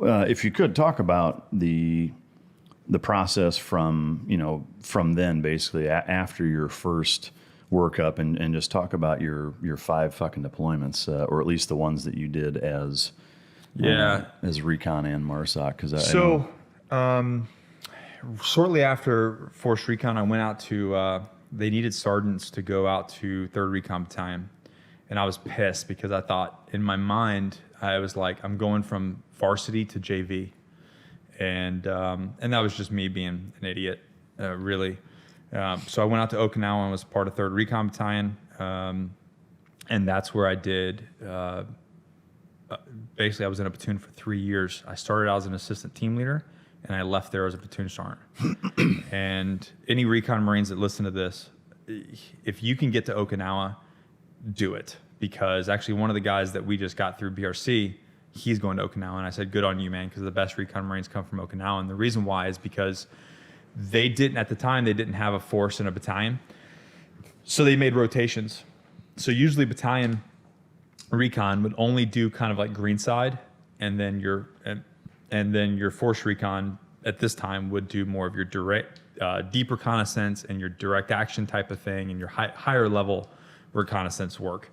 if you could talk about the process from then basically after your first workup and just talk about your 5 fucking deployments, or at least the ones that you did as Recon and MARSOC. Shortly after Force Recon, I went out to, they needed sergeants to go out to 3rd Recon Battalion. And I was pissed because I thought in my mind, I was like, I'm going from varsity to JV. And that was just me being an idiot, really. So I went out to Okinawa and was part of 3rd Recon Battalion. And that's where I did, basically I was in a platoon for 3 years. I started out as an assistant team leader, and I left there as a platoon sergeant. And any recon Marines that listen to this, if you can get to Okinawa, do it. Because actually one of the guys that we just got through BRC, he's going to Okinawa. And I said, good on you, man, because the best recon Marines come from Okinawa. And the reason why is because they didn't have a force and a battalion. So they made rotations. So usually battalion recon would only do kind of like Greenside, and then your force recon at this time would do more of your direct, deep reconnaissance and your direct action type of thing, and your higher level reconnaissance work.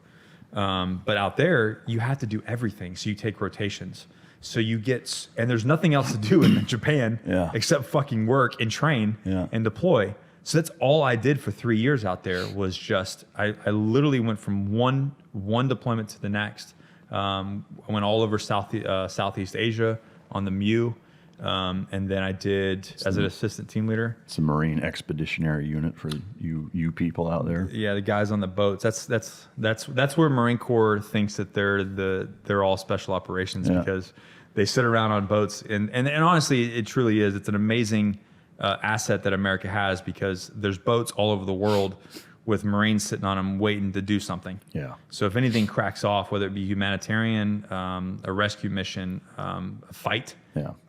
But out there, you have to do everything. So you take rotations. So you get, and there's nothing else to do in Japan except fucking work and train and deploy. So that's all I did for 3 years out there was just, I literally went from one deployment to the next. I went all over Southeast Asia on the MEU. And then I did as an assistant team leader. It's a Marine Expeditionary unit for you people out there. Yeah, the guys on the boats. That's where Marine Corps thinks that they're all special operations because they sit around on boats. And honestly, it truly is. It's an amazing asset that America has because there's boats all over the world with Marines sitting on them waiting to do something. Yeah. So if anything cracks off, whether it be humanitarian, a rescue mission, a fight,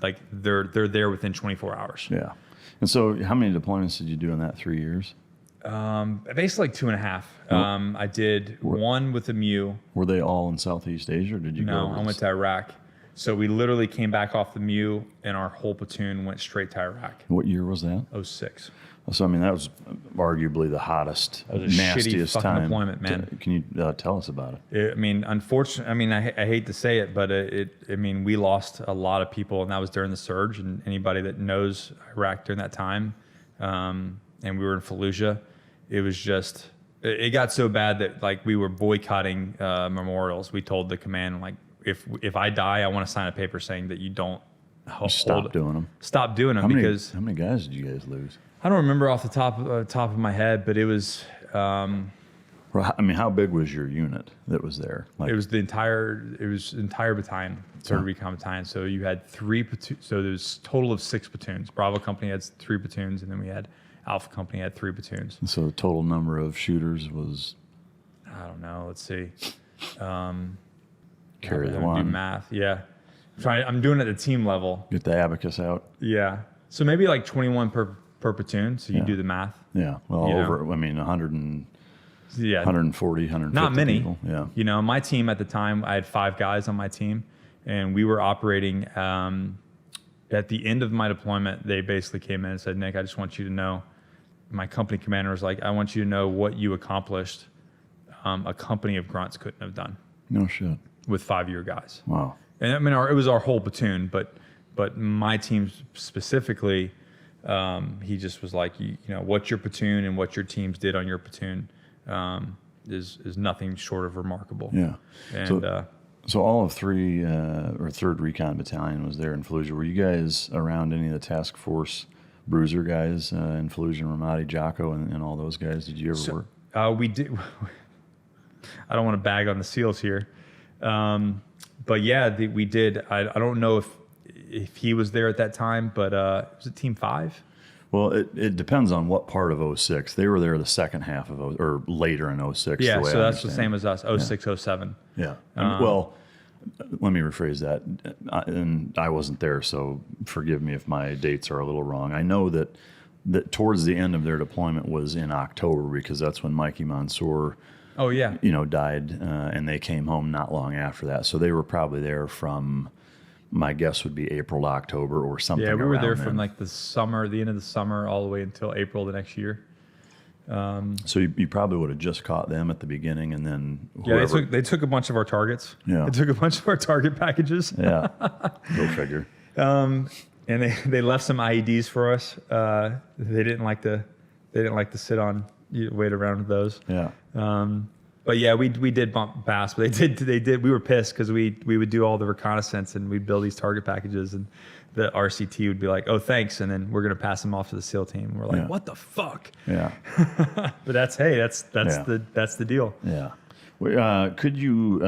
like they're there within 24 hours. Yeah. And so how many deployments did you do in that 3 years? Basically like 2.5. I did one with the MEU. Were they all in Southeast Asia, or did you go? No, I went to Iraq. So we literally came back off the MEU and our whole platoon went straight to Iraq. What year was that? 2006. So, I mean, that was arguably the hottest, nastiest time. Deployment, man. Can you tell us about it? I mean, unfortunately, I hate to say it, but we lost a lot of people, and that was during the surge. And anybody that knows Iraq during that time, and we were in Fallujah, it was just, it got so bad that like we were boycotting memorials. We told the command, like, if I die, I want to sign a paper saying that you don't stop doing them. Stop doing them. How many guys did you guys lose? I don't remember off the top of my head, but it was. Well, I mean, how big was your unit that was there? Like, it was entire battalion, 3rd Recon Battalion. So you had 3 platoons. So there's a total of 6 platoons. Bravo Company had 3 platoons, and then we had Alpha Company had 3 platoons. And so the total number of shooters was. I don't know. Let's see. Carry the one. Do math. Yeah. I'm doing it at the team level. Get the abacus out. Yeah. So maybe like 21 per platoon. So you do the math. Yeah. Well, I mean, 140, 150 Not many. people. Yeah. You know, my team at the time, I had 5 guys on my team, and we were operating. At the end of my deployment, they basically came in and said, Nick, I just want you to know, my company commander was like, I want you to know what you accomplished. A company of grunts couldn't have done. No shit. With 5-year guys. Wow. And I mean, it was our whole platoon, but my team specifically, he just was like, you know, what your platoon and what your teams did on your platoon is nothing short of remarkable. Yeah. And so all of 3rd Recon Battalion was there in Fallujah. Were you guys around any of the task force bruiser guys in Fallujah, Ramadi, Jocko, and all those guys? Did you ever work? We did. I don't want to bag on the SEALs here. But yeah, we did. I don't know if he was there at that time, but was it Team 5? Well, it depends on what part of 06. They were there the second half of or later in 06. Yeah, so that's the same as us, 06, 07. Yeah. Well, let me rephrase that. And I wasn't there, so forgive me if my dates are a little wrong. I know that towards the end of their deployment was in October because that's when Mikey Mansour died, and they came home not long after that. So they were probably there from my guess would be April to October or something. Yeah, we were there then. from like the end of the summer, all the way until April the next year. So you probably would have just caught them at the beginning, and then Yeah, whoever, they took a bunch of our targets. Yeah. They took a bunch of our target packages. yeah, go figure. And they left some IEDs for us. They didn't like to sit on, wait around with those. Yeah, But yeah, we did bump bass, but they did. We were pissed because we would do all the reconnaissance and we'd build these target packages, and the RCT would be like, "Oh, thanks," and then we're gonna pass them off to the SEAL team. And we're like, Yeah. "What the fuck?" yeah, But that's Yeah. that's the deal. yeah. Could you,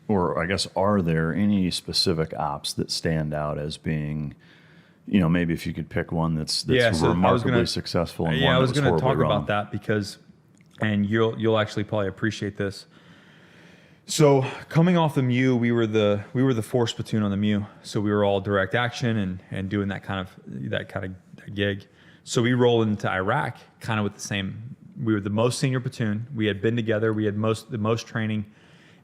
or I guess, are there any specific ops that stand out as being, maybe if you could pick one that's Yeah, so I was remarkably gonna- successful and Yeah, one I that was was going to horribly talk wrong. about that because, and you'll actually probably appreciate this. So coming off the MEU, we were the force platoon on the MEU. So we were all direct action and doing that kind of gig. So we rolled into Iraq kind of with the same. We were the most senior platoon. We had been together. We had the most training,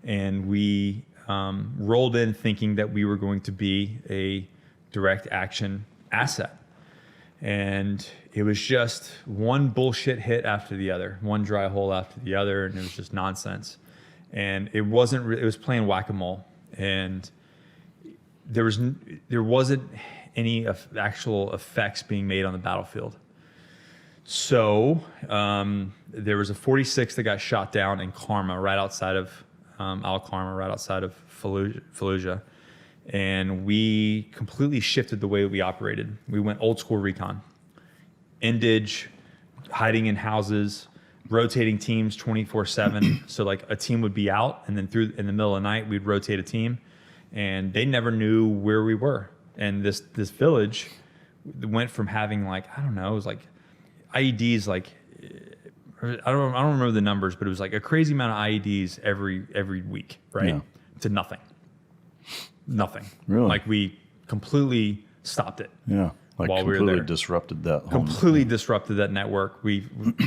and we rolled in thinking that we were going to be a direct action asset. And it was just one bullshit hit after the other, one dry hole after the other, and it was just nonsense. And it was playing whack-a-mole, and there wasn't any actual effects being made on the battlefield. So there was a 46 that got shot down in Karma, right outside of Al-Karma, right outside of Fallujah. And we completely shifted the way we operated. We went old school recon. Indige, hiding in houses, rotating teams 24/7. So like a team would be out, and then in the middle of the night, we'd rotate a team, and they never knew where we were. And this village went from having like, I don't know, it was like IEDs, like I don't remember the numbers, but it was like a crazy amount of IEDs every week, right? Yeah. To nothing. Really? Like we completely stopped it. Yeah, like while we were completely there. disrupted that. Completely disrupted that network. We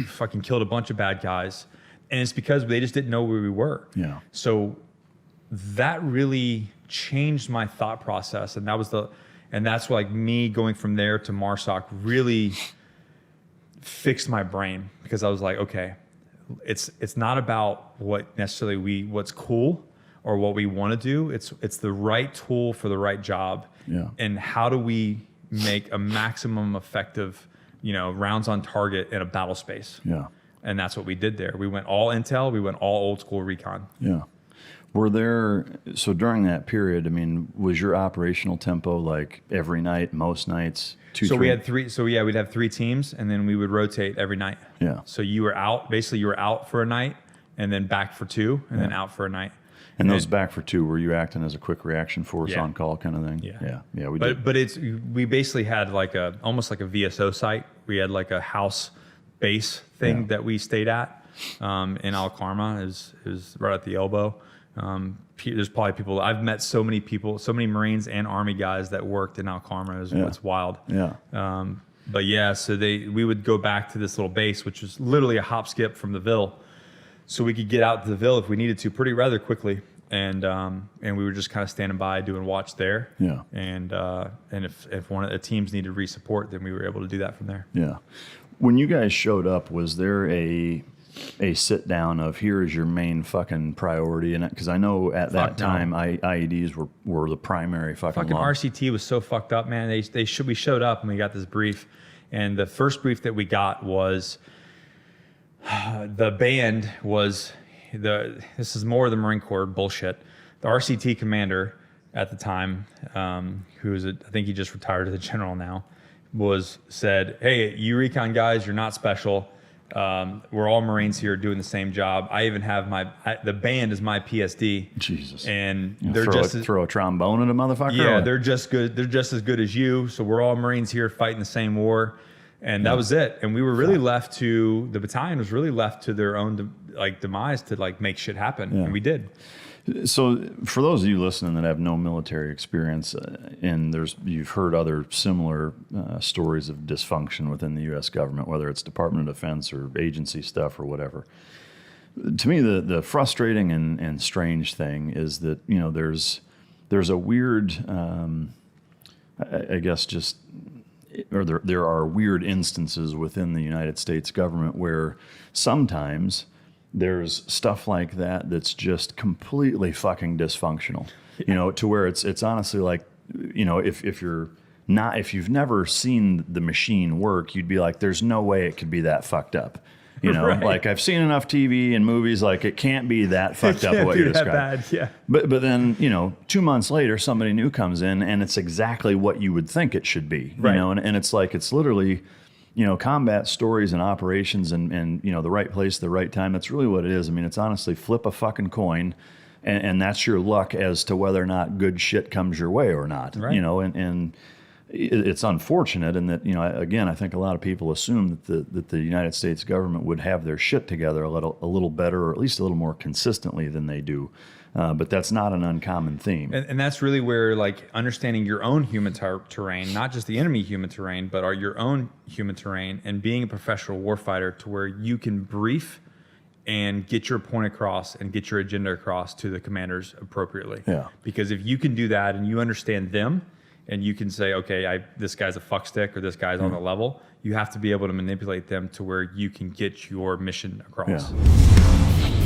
fucking killed a bunch of bad guys, and it's because they just didn't know where we were. Yeah. So that really changed my thought process, and that's like me going from there to MARSOC really fixed my brain, because I was like, okay, it's not about what's cool or what we want to do. It's the right tool for the right job. Yeah. And how do we make a maximum effective, rounds on target in a battle space? Yeah. And that's what we did there. We went all intel. We went all old school recon. Yeah. So during that period, I mean, was your operational tempo like every night, most nights? We had three. So yeah, we'd have 3 teams, and then we would rotate every night. Yeah. So you were out for a night, and then back for 2, and then out for a night. And those back for 2, were you acting as a quick reaction force Yeah. on call kind of thing? Yeah. Yeah. We did. But we basically had like almost like a VSO site. We had like a house base thing Yeah. that we stayed at in Al-Karma, is right at the elbow. There's probably people, I've met so many Marines and Army guys that worked in Al-Karma. It's wild. Yeah. But yeah, so we would go back to this little base, which was literally a hop skip from the Ville. So we could get out to the Ville if we needed to rather quickly. And we were just kind of standing by doing watch there. Yeah. And if one of the teams needed re-support, then we were able to do that from there. Yeah. When you guys showed up, was there a sit down of here is your main fucking priority? And because I know at that time IEDs were the primary fucking law. RCT was so fucked up, man. We showed up and we got this brief, and the first brief that we got was the band was this is more of the Marine Corps bullshit. The RCT commander at the time, who was I think he just retired as a general now, said, "Hey, you recon guys, you're not special. We're all Marines here doing the same job. I even have the band is my PSD. Jesus. And they're throw a trombone at a motherfucker. Yeah, they're just good. They're just as good as you. So we're all Marines here fighting the same war." And that was it. And we were really the battalion was really left to their own demise to make shit happen. Yeah. And we did. So for those of you listening that have no military experience, and you've heard other similar stories of dysfunction within the U.S. government, whether it's Department of Defense or agency stuff or whatever. To me, the frustrating and strange thing is that there's there's a weird, I guess just, or there are weird instances within the United States government where sometimes there's stuff like that that's just completely fucking dysfunctional, you know, to where it's honestly like, you know, if you've never seen the machine work, you'd be like, there's no way it could be that fucked up. You know, Right. like I've seen enough TV and movies, like it can't be that fucked up what you're describing. Bad, yeah. But then, you know, 2 months later, somebody new comes in and it's exactly what you would think it should be. Right. You know, and it's like, it's literally, you know, combat stories and operations and, you know, the right place, the right time. That's really what it is. I mean, it's honestly flip a fucking coin and that's your luck as to whether or not good shit comes your way or not. Right. You know, and it's unfortunate in that, you know, again, I think a lot of people assume that the United States government would have their shit together a little better, or at least a little more consistently than they do. But that's not an uncommon theme. And that's really where, like, understanding your own human terrain, not just the enemy human terrain, but your own human terrain, and being a professional warfighter to where you can brief and get your point across and get your agenda across to the commanders appropriately. Yeah. Because if you can do that and you understand them, and you can say, okay, this guy's a fuckstick or this guy's on the level, you have to be able to manipulate them to where you can get your mission across. Yeah.